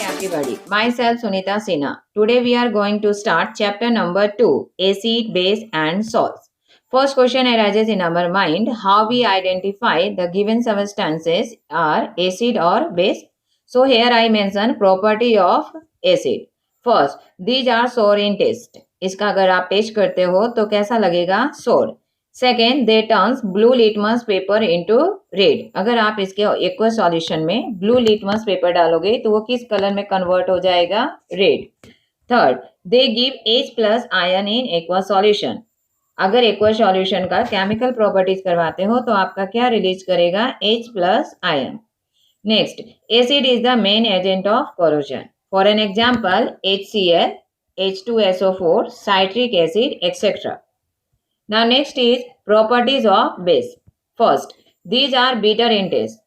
Everybody, myself Sunita Sinha. Today we are going to start chapter number 2, acid, base and salts. First question arises in our mind, how we identify the given substances are acid or base. So here I mention property of acid. First, these are sour in taste. इसका अगर आप test करते हो तो कैसा लगेगा? sour. Second, they turns blue litmus paper into red. अगर आप इसके एक्वा सॉल्यूशन में ब्लू लिटमस पेपर डालोगे तो वो किस कलर में कन्वर्ट हो जाएगा? Red. Third, they give H plus ion in aqua solution. अगर एक्वा सॉल्यूशन का केमिकल प्रॉपर्टीज करवाते हो तो आपका क्या रिलीज करेगा? H plus ion. Next, acid is the main agent of corrosion. For an example, HCl, H2SO4, citric acid etcetera. Now next is properties of base. First, these are bitter in taste.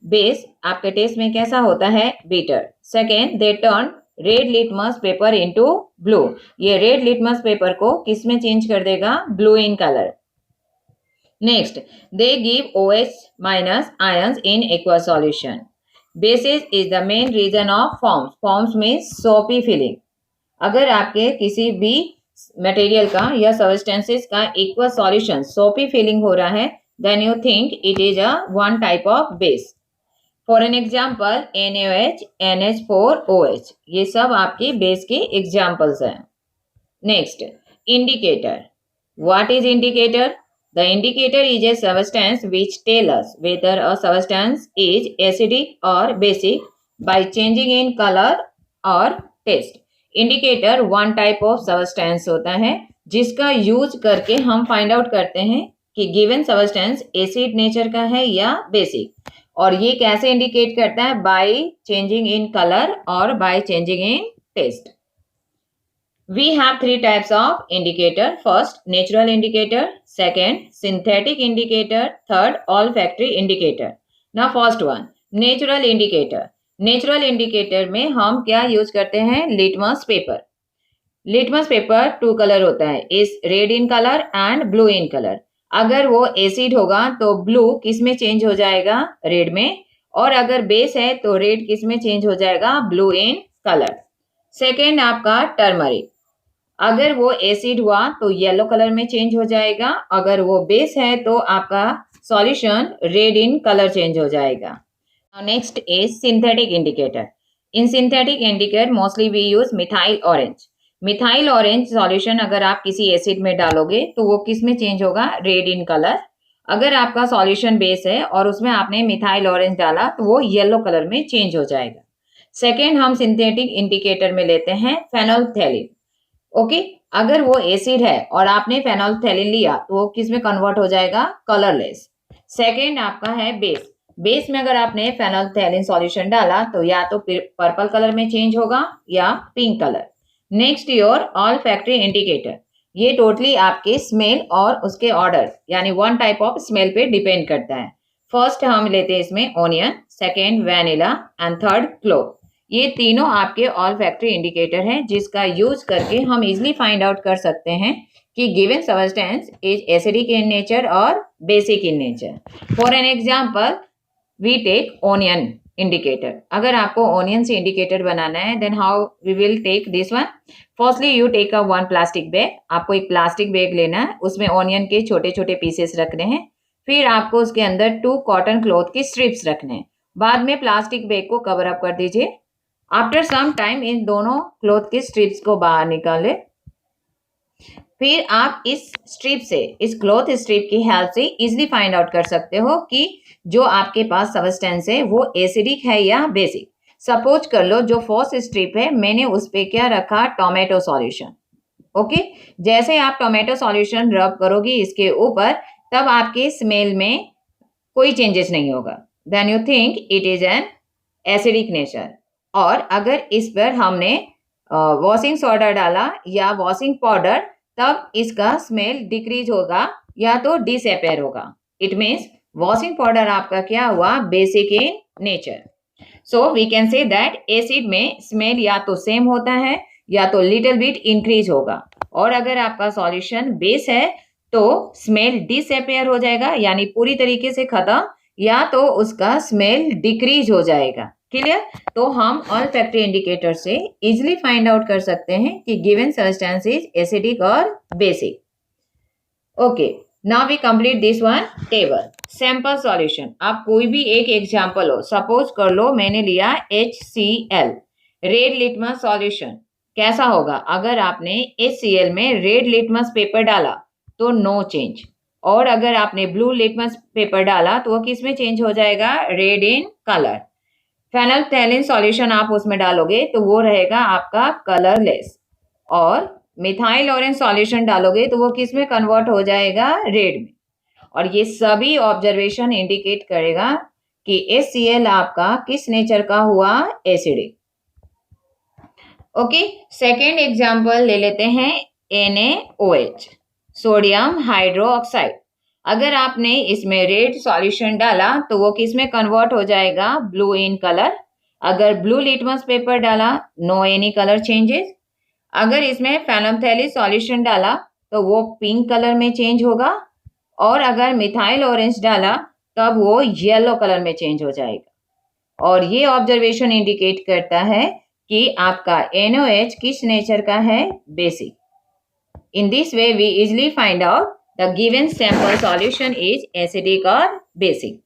Base आपके test में कैसा होता है? bitter. Second, they turn red litmus paper into blue. ये red litmus paper को किस में change कर देगा? blue in color. Next, they give OH minus ions in aqua solution. Bases is the main reason of forms. Forms means soapy feeling. अगर आपके किसी भी मटेरियल का या सब्सटेंसेस का एक्वा सॉल्यूशन सोपी फीलिंग हो रहा है, then you think it is a one type of base. For an example, NaOH, NH4OH, ये सब आपके बेस के एग्जांपल्स हैं. Next, indicator. What is indicator? The indicator is a substance which tell us whether a substance is acidic और basic by changing in colour or taste. Indicator one type of substance होता है जिसका use करके हम find out करते हैं कि given substance acid nature का है या बेसिक. और ये कैसे इंडिकेट करता है? बाय चेंजिंग इन कलर और by changing in taste. We have three types of indicator. First, natural indicator. Second, synthetic indicator. Third, olfactory indicator. Now first one, natural indicator. Natural indicator में हम क्या use करते हैं? Litmus paper. Litmus paper two colour होता है, is red in colour and blue in colour. अगर वो acid होगा तो ब्लू किस में चेंज हो जाएगा? रेड में. और अगर बेस है तो रेड किस में चेंज हो जाएगा? Blue in colour. सेकेंड आपका टर्मरिक. अगर वो एसिड हुआ तो येलो कलर में चेंज हो जाएगा. अगर वो बेस है तो आपका solution red in colour change हो जाएगा. Now next is synthetic indicator. In synthetic indicator mostly we use methyl orange. Methyl orange solution अगर आप किसी एसिड में डालोगे तो वो किस में चेंज होगा? Red in colour. अगर आपका सॉल्यूशन बेस है और उसमें आपने मिथाइल ऑरेंज डाला तो वो येलो कलर में चेंज हो जाएगा. सेकेंड, हम सिंथेटिक इंडिकेटर में लेते हैं फेनोल्फथैलीन. ओके, अगर वो एसिड है और आपने फेनोल्फथैलीन लिया तो वो किस में कन्वर्ट हो जाएगा? कलरलेस. सेकेंड आपका है बेस. बेस में अगर आपने फेनोल्फथैलीन सॉल्यूशन डाला तो या तो पर्पल कलर में चेंज होगा या pink colour. Next, your olfactory indicator. ये टोटली आपके स्मेल और उसके ऑर्डर यानी वन टाइप ऑफ स्मेल पे डिपेंड करता है. फर्स्ट हम लेते हैं इसमें onion, second vanilla and third clove. ये तीनों आपके ऑल्फैक्टरी इंडिकेटर हैं जिसका यूज करके हम इजिली फाइंड आउट कर सकते हैं कि given substance is acidic in nature or basic in nature. For an example, we take onion indicator. अगर आपको ओनियन से इंडिकेटर बनाना है then how we will take this one. Firstly you take a one plastic bag. आपको एक plastic bag लेना है, उसमें ओनियन के छोटे छोटे पीसेस रखने हैं. फिर आपको उसके अंदर 2 कॉटन क्लॉथ की स्ट्रिप्स रखने हैं. बाद में प्लास्टिक बैग को कवर अप कर दीजिए. आफ्टर सम टाइम इन दोनों क्लॉथ की स्ट्रिप्स को बाहर निकालें. फिर आप इस स्ट्रिप से, इस क्लॉथ स्ट्रिप की हेल्प से इजिली फाइंड आउट कर सकते हो कि जो आपके पास सबस्टेंस है वो एसिडिक है या बेसिक. सपोज कर लो जो फर्स्ट स्ट्रिप है मैंने उस पर क्या रखा? Tomato solution. ओके, जैसे आप टोमेटो सॉल्यूशन रब करोगी इसके ऊपर तब आपके स्मेल में कोई चेंजेस नहीं होगा. Then you think it is an acidic nature. और अगर इस पर हमने वॉशिंग सोडा डाला या वॉशिंग पाउडर तब इसका स्मेल डिक्रीज होगा या तो डिसअपेयर होगा. इट मीन्स वॉशिंग पाउडर आपका क्या हुआ? Basic in nature. So we can say that acid में स्मेल या तो सेम होता है या तो लिटिल बिट इंक्रीज होगा और अगर आपका सॉल्यूशन बेस है तो स्मेल डिसअपियर हो जाएगा यानी पूरी तरीके से खत्म, या तो उसका स्मेल डिक्रीज हो जाएगा। क्लियर? तो हम ऑल फैक्टर इंडिकेटर से इजिली फाइंड आउट कर सकते हैं कि गिवन सब्सटेंस इज एसिडिक और basic. Okay, now we complete this one table. Sample solution, आप कोई भी एक एग्जांपल हो, सपोज कर लो मैंने लिया HCl रेड लिटमस सॉल्यूशन। कैसा होगा? अगर आपने HCl में रेड लिटमस पेपर डाला तो नो चेंज, और अगर आपने ब्लू लिटमस पेपर डाला तो वो किस में चेंज हो जाएगा? Red in colour. Phenolphthalein solution आप उसमें डालोगे तो वो रहेगा आपका कलरलेस, और मिथाइल ऑरेंज सॉल्यूशन डालोगे तो वो किस में कन्वर्ट हो जाएगा? रेड में। और ये सभी ऑब्जर्वेशन इंडिकेट करेगा कि HCl आपका किस नेचर का हुआ? एसिडिक। ओके, सेकेंड एग्जाम्पल ले लेते हैं NaOH सोडियम हाइड्रोक्साइड। अगर आपने इसमें रेड सॉल्यूशन डाला तो वो किस में कन्वर्ट हो जाएगा? Blue in colour. अगर ब्लू लिटमस पेपर डाला, नो एनी कलर चेंजेस। अगर इसमें फेनोल्फ्थालीन सॉल्यूशन डाला तो वो पिंक कलर में चेंज होगा, और अगर मिथाइल ऑरेंज डाला तब वो येलो कलर में चेंज हो जाएगा। और ये ऑब्जर्वेशन इंडिकेट करता है कि आपका NaOH किस नेचर का है? Basic. In this way we easily find out the given sample solution is acidic और basic.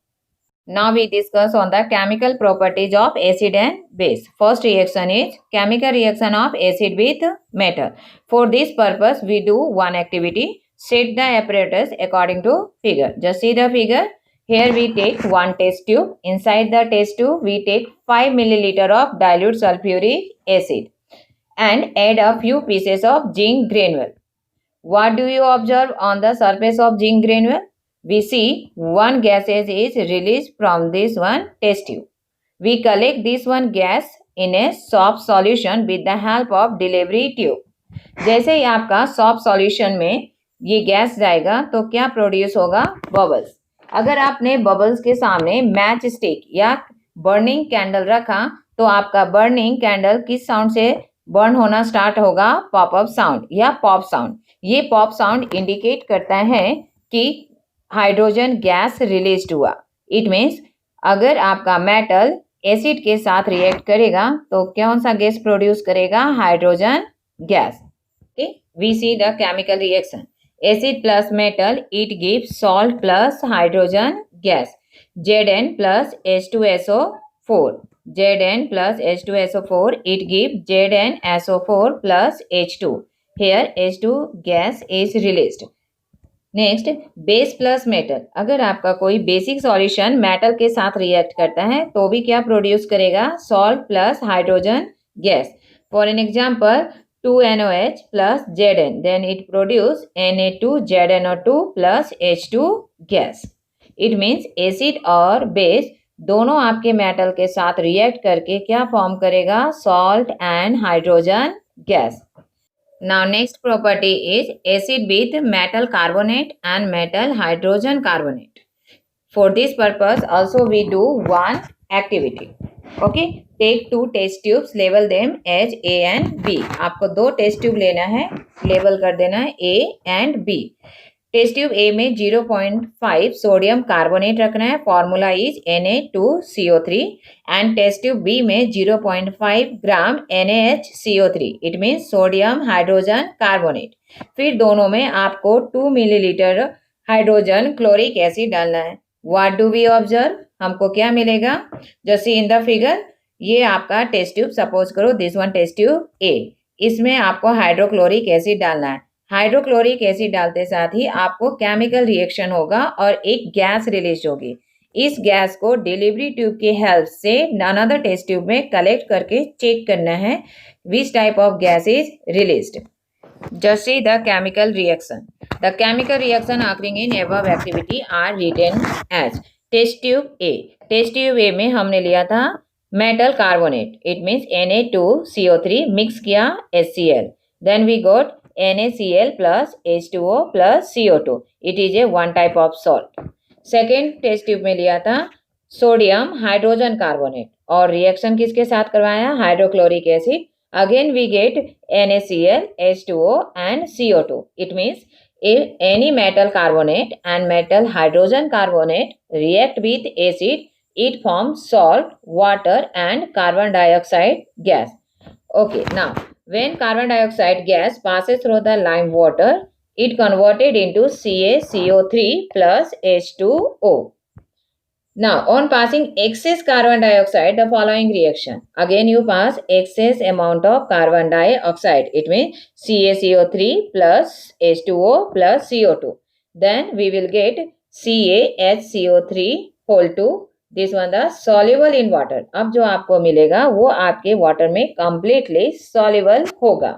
Now we discuss on the chemical properties of acid and base. First reaction is chemical reaction of acid with metal. For this purpose, we do one activity. Set the apparatus according to figure. Just see the figure. Here we take one test tube. Inside the test tube, we take 5 milliliter of dilute sulfuric acid and add a few pieces of zinc granule. What do you observe on the surface of zinc granule? We see one gas is released from this one test tube. We collect this one gas in a soft solution with the help of delivery tube. जैसे ही आपका soft solution में ये gas जाएगा तो क्या produce होगा? Bubbles. अगर आपने बबल्स के सामने मैच स्टिक या बर्निंग कैंडल रखा तो आपका बर्निंग कैंडल किस साउंड से बर्न होना स्टार्ट होगा? पॉप अप साउंड या पॉप साउंड। ये पॉप साउंड इंडिकेट करता है कि हाइड्रोजन गैस रिलीज हुआ। इट मीन्स अगर आपका मेटल एसिड के साथ रिएक्ट करेगा तो कौन सा गैस प्रोड्यूस करेगा? Hydrogen gas. Okay, we see the chemical reaction. Acid plus metal, it gives salt plus hydrogen gas. Zn plus H2SO4. Zn plus H2SO4, it gives ZnSO4 plus H2. Here H2 gas is released. Next, base plus metal. अगर आपका कोई basic solution metal के साथ react करता है तो भी क्या प्रोड्यूस करेगा? Salt plus hydrogen gas. For an example 2NOH plus Zn, then it produce Na2ZnO2 plus H2 gas. It means acid और बेस दोनों आपके मेटल के साथ रिएक्ट करके क्या फॉर्म करेगा? Salt and hydrogen gas. Now next property is acid with metal carbonate and metal hydrogen carbonate. For this purpose also we do one activity. Okay, take two test tubes, label them as A and B. आपको दो test tube लेना है, label कर देना है A and B. Test tube A में 0.5 sodium carbonate रखना है, formula is Na2CO3, and test tube B में 0.5 gram NaHCO3, it mean sodium hydrogen carbonate. फिर दोनों में आपको 2 मिलीलीटर हाइड्रोजन क्लोरिक एसिड डालना है। What do we observe? हमको क्या मिलेगा? जैसे इन द फिगर, ये आपका टेस्ट ट्यूब, सपोज करो this one test tube A, इसमें आपको हाइड्रोक्लोरिक एसिड डालना है। हाइड्रोक्लोरिक एसिड डालते साथ ही आपको केमिकल रिएक्शन होगा और एक गैस रिलीज होगी। इस गैस को डिलीवरी ट्यूब की हेल्प से अनदर टेस्ट ट्यूब में कलेक्ट करके चेक करना है which type of gas is released. Just see the chemical reaction. The chemical reaction occurring in above activity are written as test tube A. Test tube A में हमने लिया था metal carbonate. It means Na2CO3 mix किया HCl. Then we got NaCl plus H2O plus CO2. It is a one type of salt. Second test tube में लिया था sodium hydrogen carbonate और reaction किसके साथ करवाया? Hydrochloric acid Again we get NaCl, H2O and CO2. It means if any metal carbonate and metal hydrogen carbonate react with acid, it forms salt, water and carbon dioxide gas. Okay, now when carbon dioxide gas passes through the lime water, it converted into CaCO3 plus H2O. Now, on passing excess carbon dioxide, the following reaction. Again, you pass excess amount of carbon dioxide. It means CaCO3 plus H2O plus CO2. Then we will get CaHCO3 whole 2. This one the soluble in water. अब जो आपको मिलेगा वो आपके water में completely soluble होगा.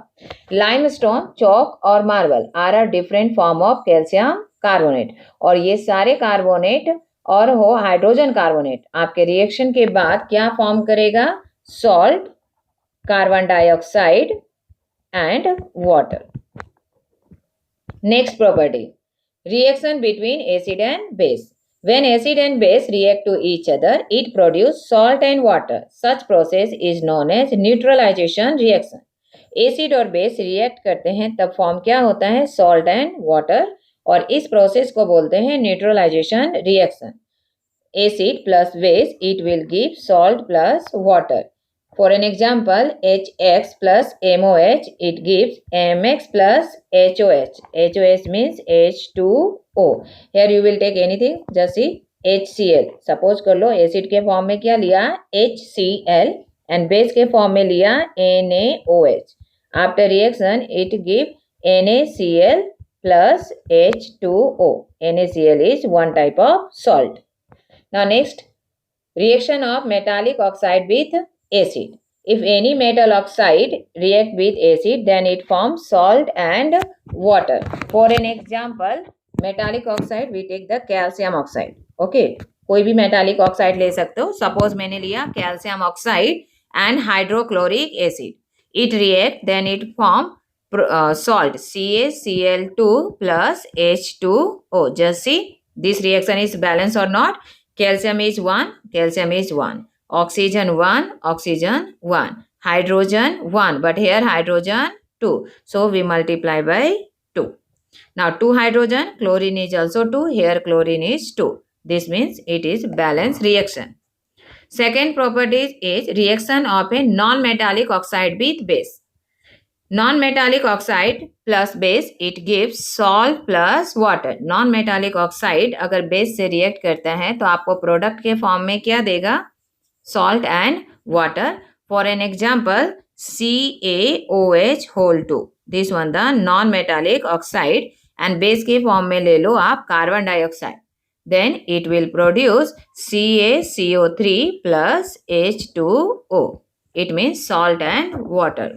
Limestone, chalk और marble are a different form of calcium carbonate. और ये सारे कार्बोनेट और हो हाइड्रोजन कार्बोनेट आपके रिएक्शन के बाद क्या फॉर्म करेगा? Salt, carbon dioxide and water. Next property, reaction between acid and base. When acid and base react to each other, it produces salt and water. Such process is known as neutralization reaction. Acid और base react करते हैं तब form क्या होता है? Salt and water. और इस process को बोलते हैं neutralization reaction. Acid plus base, it will give salt plus water. For an example, HX plus MOH, it gives MX plus HOH. HOH means H2O. Here you will take anything, just see HCl. Suppose कर लो acid के form में क्या लिया? HCl and base के form में लिया NaOH. After reaction, it give NaCl plus H2O. NaCl is one type of salt. Now next, reaction of metallic oxide with acid. If any metal oxide react with acid, then it forms salt and water. For an example, metallic oxide, we take the calcium oxide. Okay, कोई भी metallic oxide ले सकते हो. Suppose मैंने लिया calcium oxide and hydrochloric acid. It react, then it form salt CaCl2 plus H2O. Just see, this reaction is balanced or not? Calcium is 1, calcium is 1. Oxygen 1, oxygen 1. Hydrogen 1, but here hydrogen 2. So we multiply by 2. Now 2 hydrogen, chlorine is also 2. Here chlorine is 2. This means it is balanced reaction. Second property is reaction of a non-metallic oxide with base. Non-metallic oxide plus base, it gives salt plus water. Non-metallic oxide अगर base से react करता है तो आपको product के form में क्या देगा? Salt and water. For an example CaOH whole 2. This one the non-metallic oxide and base के फॉर्म में ले लो आप carbon dioxide. Then it will produce CaCO3 plus H2O. It means salt and water.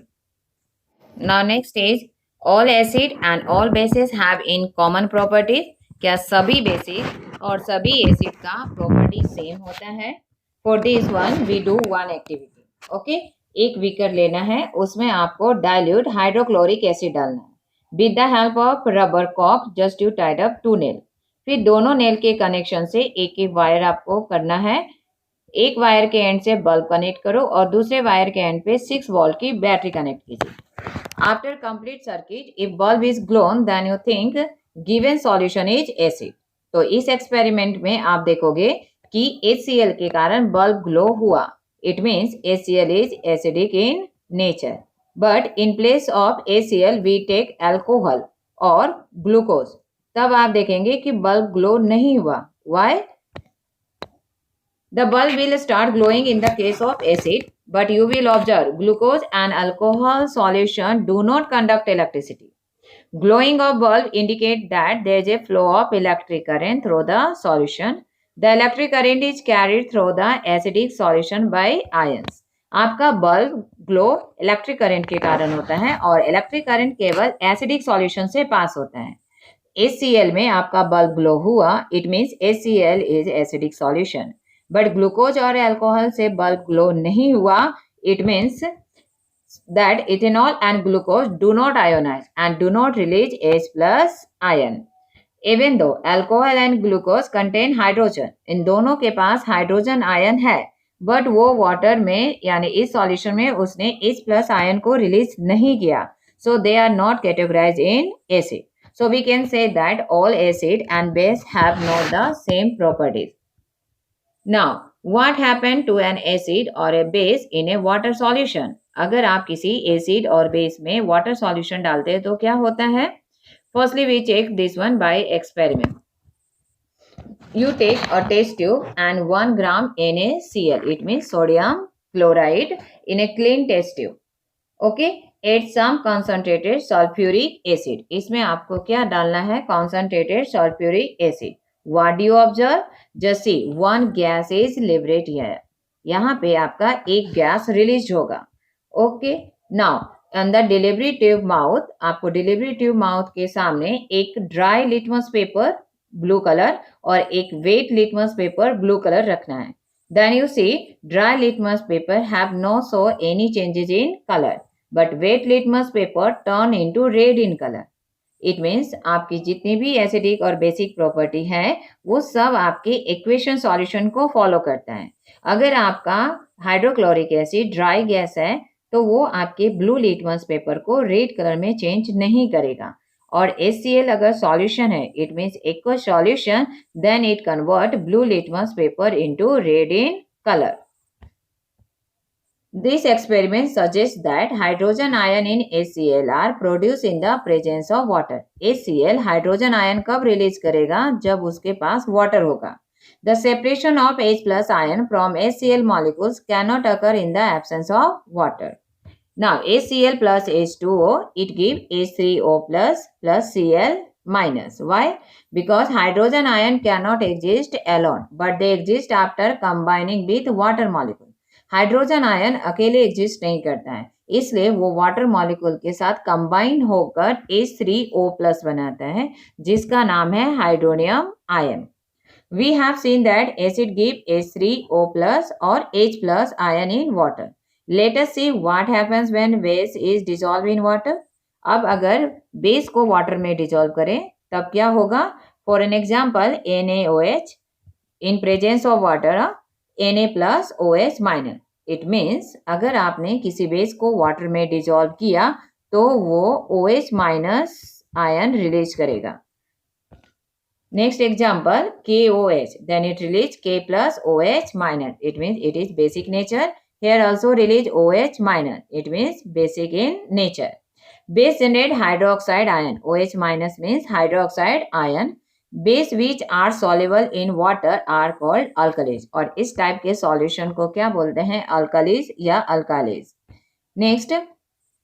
Now next is all acid and all bases have in common properties. क्या सभी basis और सभी acid का property same होता है? For this one we do one activity. Okay, एक beaker लेना है, उसमें आपको डाइल्यूट हाइड्रोक्लोरिक एसिड डालना है. With the help of rubber cork, just you tied up 2 nail. फिर दोनों नेल के कनेक्शन से एक एक वायर आपको करना है. एक वायर के एंड से बल्ब कनेक्ट करो और दूसरे वायर के एंड पे 6 वोल्ट की बैटरी कनेक्ट कीजिए. After complete circuit, if bulb is glown then you think given solution is acid. तो इस एक्सपेरिमेंट में आप देखोगे कि HCl के कारण बल्ब ग्लो हुआ. It means HCl is acidic in nature, but in place of HCl we take alcohol और ग्लूकोज. तब आप देखेंगे कि बल्ब ग्लो नहीं हुआ. Why? The bulb will start glowing in the case of acid, but you will observe glucose and alcohol solution do not conduct electricity. Glowing of bulb indicate that there is a flow of electric current through the solution. The electric current is carried through the acidic solution by ions. आपका bulb glow electric current के कारण होता है और electric current केवल acidic solution से pass होता है. HCl में आपका बल्ब ग्लो हुआ. It means HCl is acidic solution. But glucose और अल्कोहल से बल्ब ग्लो नहीं हुआ. It means that ethanol and glucose do not ionize and do not release H plus ion. Even though alcohol and glucose contain hydrogen, इन दोनों के पास hydrogen ion है, but वो water में यानी इस सॉल्यूशन में उसने H+ आयन को रिलीज नहीं किया, so they are not categorized in acid. So we can say that all acid and base have not the same properties. Now what happened to an acid or a base in a water solution? अगर आप किसी acid और base में water solution डालते हैं तो क्या होता है? Firstly we check this one by experiment. You take a test tube and 1 gram NaCl, it means sodium chloride, in a clean test tube. Okay, add some concentrated sulfuric acid. इसमें आपको क्या डालना है? Concentrated sulfuric acid. What do you observe? Just see, one gas is liberated here. यहाँ पे आपका एक gas release होगा. Okay, now on the delivery tube mouth, आपको delivery tube mouth के सामने एक dry litmus paper blue colour और एक wet litmus paper blue colour रखना है. Then you see dry litmus paper have no show any changes in color, but wet litmus paper turn into red in color. It means आपकी जितनी भी acidic और basic property है वो सब आपके इक्वेशन सॉल्यूशन को फॉलो करता है. अगर आपका हाइड्रोक्लोरिक एसिड ड्राई गैस है तो वो आपके ब्लू लिटमस पेपर को रेड कलर में चेंज नहीं करेगा. और HCl अगर सॉल्यूशन है, it means aqueous solution, then it convert blue litmus paper into red in colour. This experiment suggests that hydrogen ion in HCl are produced in the presence of water. HCl hydrogen ion कब release करेगा? जब उसके पास water होगा. The separation of H+ ion from HCl molecules cannot occur in the absence of water. Now HCl plus H2O, it gives H3O plus Cl minus. Why? Because hydrogen ion cannot exist alone, but they exist after combining with water molecule. Hydrogen ion अकेले exist नहीं करता है, इसलिए वो water molecule के साथ combine होकर H3O+ बनाता है जिसका नाम है hydronium ion. We have seen that acid give H3O+ or H+ ion in water. Let us see what happens when base is dissolved in water. अब अगर बेस को वाटर में डिजोल्व करें तब क्या होगा? For an example NaOH in presence of water, Na+OH minus. It means अगर आपने किसी बेस को वाटर में डिजोल्व किया तो वो OH माइनस आयन रिलीज करेगा. Next example KOH, then it release K+OH minus. It means it is basic nature. Here also release OH minus. It means basic in nature. Base generate hydroxide ion. OH minus means hydroxide ion. Base which are soluble in water are called alkalis. और इस type के solution को क्या बोलते हैं? Alkalies या alkalies. Next,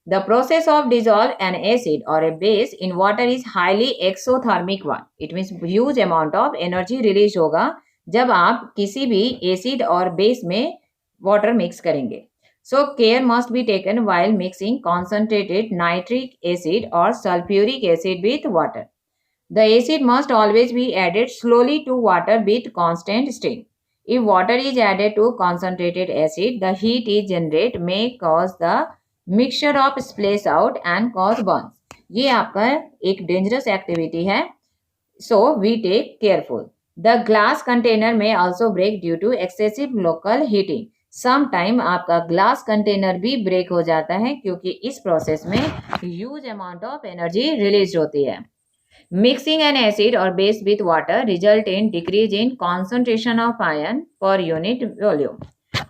the process of dissolve an acid or a base in water is highly exothermic one. It means huge amount of energy release होगा जब आप किसी भी एसिड और बेस में वाटर मिक्स करेंगे. So care must be taken while mixing concentrated nitric acid or sulfuric acid with water. The acid must always be added slowly to water with constant strain. If water is added to concentrated acid, the heat is generated may cause the mixture of splash out and cause burns. ये आपका एक dangerous activity है. So we take careful. The glass container may also break due to excessive local heating. Sometime आपका glass container भी break हो जाता है क्योंकि इस प्रोसेस में huge amount of energy release होती है. Mixing an acid or base with water result in decrease in concentration of ion per unit volume.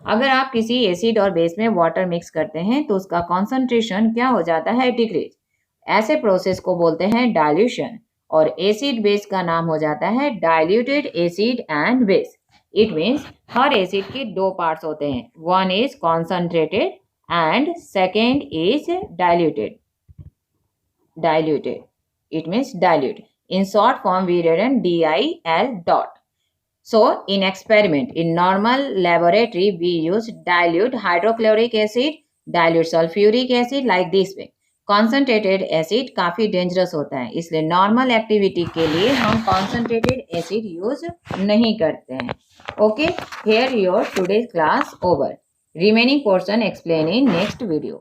अगर आप किसी एसिड और बेस में वाटर मिक्स करते हैं तो उसका कॉन्सेंट्रेशन क्या हो जाता है? डिक्रीज. ऐसे प्रोसेस को बोलते हैं डाइल्यूशन और एसिड बेस का नाम हो जाता है diluted acid and base. It means her acid के दो पार्ट्स होते हैं. One is concentrated and second is diluted. Diluted, it means dilute. In short form we written DIL dot. So in experiment, in normal laboratory we use dilute hydrochloric acid, dilute sulfuric acid like this way. Concentrated acid काफी dangerous होता है इसलिए normal activity के लिए हम concentrated acid use नहीं करते हैं. Okay, here your today's class over. Remaining portion explain in next video.